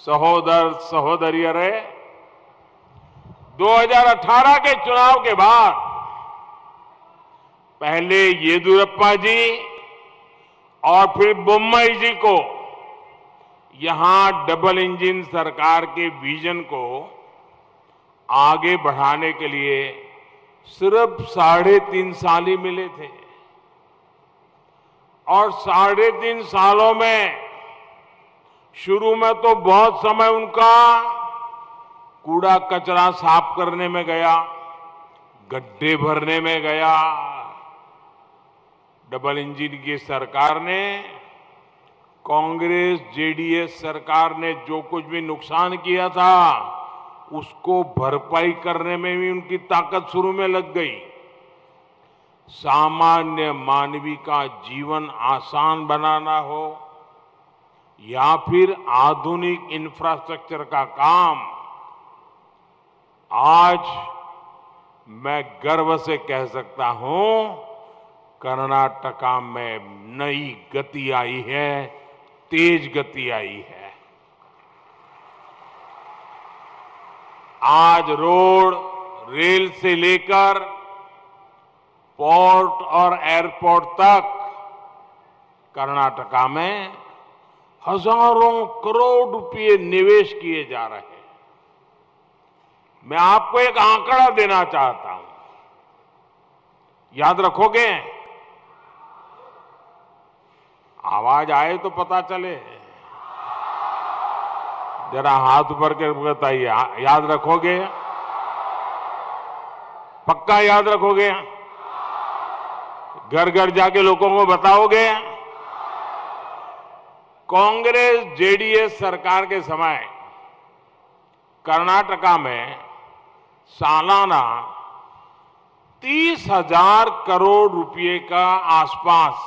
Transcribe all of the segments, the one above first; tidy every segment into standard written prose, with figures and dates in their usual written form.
सहोदर सहोदरियरे, 2018 के चुनाव के बाद पहले येदियुरप्पा जी और फिर बोम्मई जी को यहां डबल इंजन सरकार के विजन को आगे बढ़ाने के लिए सिर्फ 3.5 साल ही मिले थे और 3.5 सालों में शुरू में तो बहुत समय उनका कूड़ा कचरा साफ करने में गया, गड्ढे भरने में गया। डबल इंजन की सरकार ने, कांग्रेस जेडीएस सरकार ने जो कुछ भी नुकसान किया था उसको भरपाई करने में भी उनकी ताकत शुरू में लग गई। सामान्य मानवी का जीवन आसान बनाना हो या फिर आधुनिक इंफ्रास्ट्रक्चर का काम, आज मैं गर्व से कह सकता हूं कर्नाटका में नई गति आई है, तेज गति आई है। आज रोड, रेल से लेकर पोर्ट और एयरपोर्ट तक कर्नाटका में हजारों करोड़ रुपए निवेश किए जा रहे हैं। मैं आपको एक आंकड़ा देना चाहता हूं, याद रखोगे? आवाज आए तो पता चले। जरा हाथ ऊपर के बताइए, याद रखोगे? पक्का याद रखोगे? घर घर जाके लोगों को बताओगे? कांग्रेस जेडीएस सरकार के समय कर्नाटका में सालाना 30,000 करोड़ रुपए का आसपास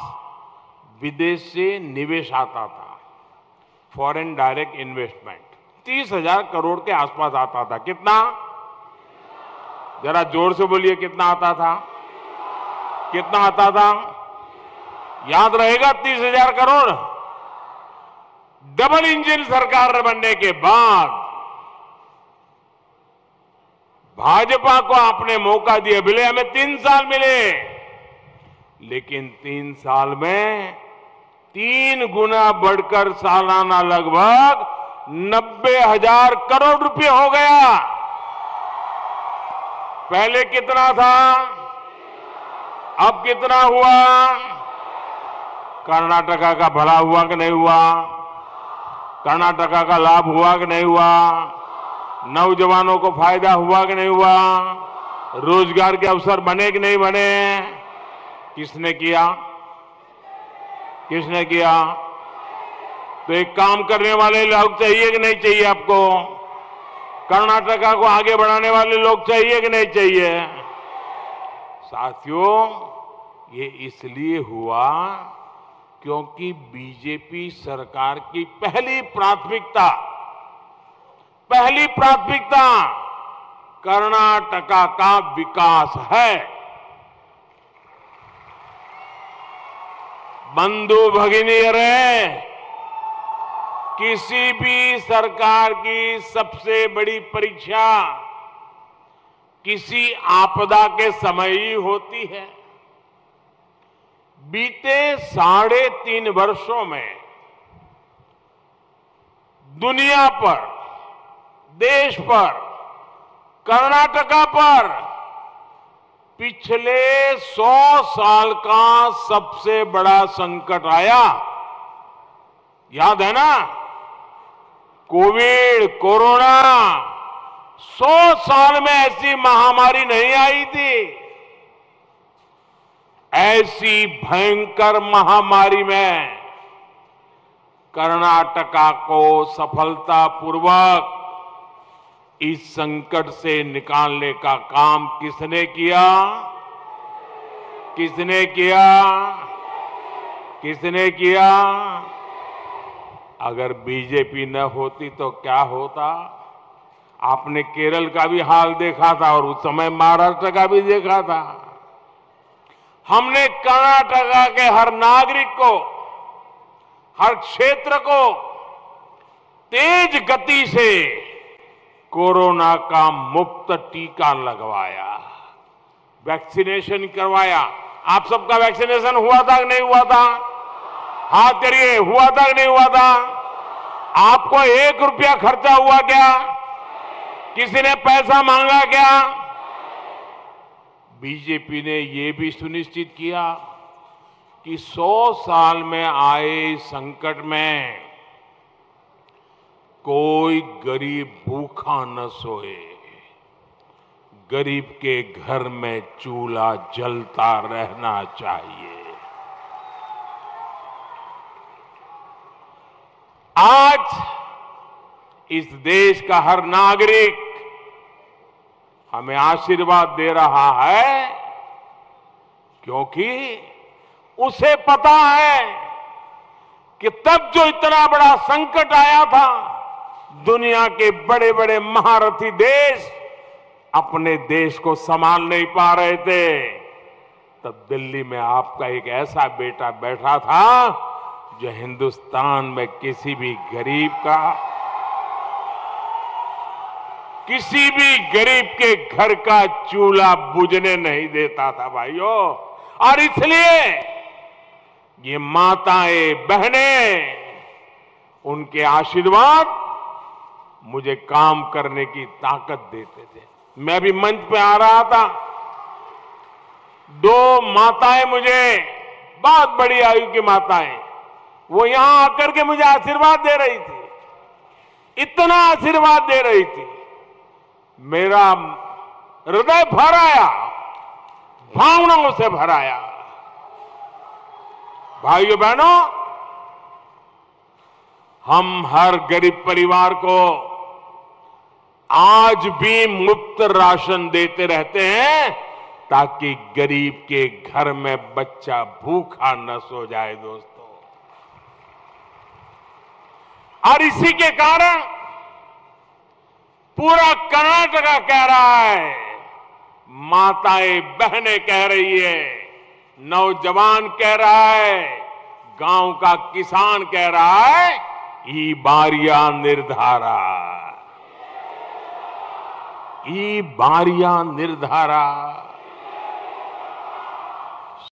विदेश से निवेश आता था। फॉरेन डायरेक्ट इन्वेस्टमेंट 30,000 करोड़ के आसपास आता था। कितना? जरा जोर से बोलिए, कितना आता था? कितना आता था? याद रहेगा? 30,000 करोड़। डबल इंजन सरकार बनने के बाद भाजपा को आपने मौका दिया, भले हमें 3 साल मिले, लेकिन 3 साल में 3 गुना बढ़कर सालाना लगभग 90,000 करोड़ रुपए हो गया। पहले कितना था, अब कितना हुआ? कर्नाटका का भला हुआ कि नहीं हुआ? कर्नाटका का लाभ हुआ कि नहीं हुआ? नौजवानों को फायदा हुआ कि नहीं हुआ? रोजगार के अवसर बने कि नहीं बने? किसने किया? किसने किया? तो एक काम करने वाले लोग चाहिए कि नहीं चाहिए आपको? कर्नाटका को आगे बढ़ाने वाले लोग चाहिए कि नहीं चाहिए? साथियों, ये इसलिए हुआ क्योंकि बीजेपी सरकार की पहली प्राथमिकता कर्नाटका का विकास है। बंधु भगिनीरे, किसी भी सरकार की सबसे बड़ी परीक्षा किसी आपदा के समय ही होती है। बीते 3.5 वर्षों में दुनिया पर, देश पर, कर्नाटका पर पिछले 100 साल का सबसे बड़ा संकट आया। याद है ना? कोरोना। 100 साल में ऐसी महामारी नहीं आई थी। ऐसी भयंकर महामारी में कर्नाटका को सफलतापूर्वक इस संकट से निकालने का काम किसने किया? किसने किया? किसने किया? अगर बीजेपी न होती तो क्या होता? आपने केरल का भी हाल देखा था और उस समय महाराष्ट्र का भी देखा था। हमने कर्नाटका के हर नागरिक को, हर क्षेत्र को तेज गति से कोरोना का मुफ्त टीका लगवाया, वैक्सीनेशन करवाया। आप सबका वैक्सीनेशन हुआ था कि नहीं हुआ था? हाथ करिए, हुआ था कि नहीं हुआ था? आपको 1 रुपया खर्चा हुआ क्या? किसी ने पैसा मांगा क्या? बीजेपी ने यह भी सुनिश्चित किया कि 100 साल में आए संकट में कोई गरीब भूखा न सोए, गरीब के घर में चूल्हा जलता रहना चाहिए। आज इस देश का हर नागरिक हमें आशीर्वाद दे रहा है, क्योंकि उसे पता है कि तब जो इतना बड़ा संकट आया था, दुनिया के बड़े बड़े महारथी देश अपने देश को संभाल नहीं पा रहे थे, तब दिल्ली में आपका एक ऐसा बेटा बैठा था जो हिंदुस्तान में किसी भी गरीब के घर का चूल्हा बुझने नहीं देता था भाइयों। और इसलिए ये माताएं, बहनें, उनके आशीर्वाद मुझे काम करने की ताकत देते थे। मैं अभी मंच पे आ रहा था, 2 माताएं मुझे, बहुत बड़ी आयु की माताएं, वो यहां आकर के मुझे आशीर्वाद दे रही थी, इतना आशीर्वाद दे रही थी, मेरा हृदय भर आया, भावनाओं से भर आया। भाइयों बहनों, हम हर गरीब परिवार को आज भी मुफ्त राशन देते रहते हैं, ताकि गरीब के घर में बच्चा भूखा न सो जाए दोस्तों। और इसी के कारण पूरा कर्नाटका कह रहा है, माताएं बहनें कह रही है, नौजवान कह रहा है, गांव का किसान कह रहा है, ई बारिया निर्धारा, ई बारिया निर्धारा।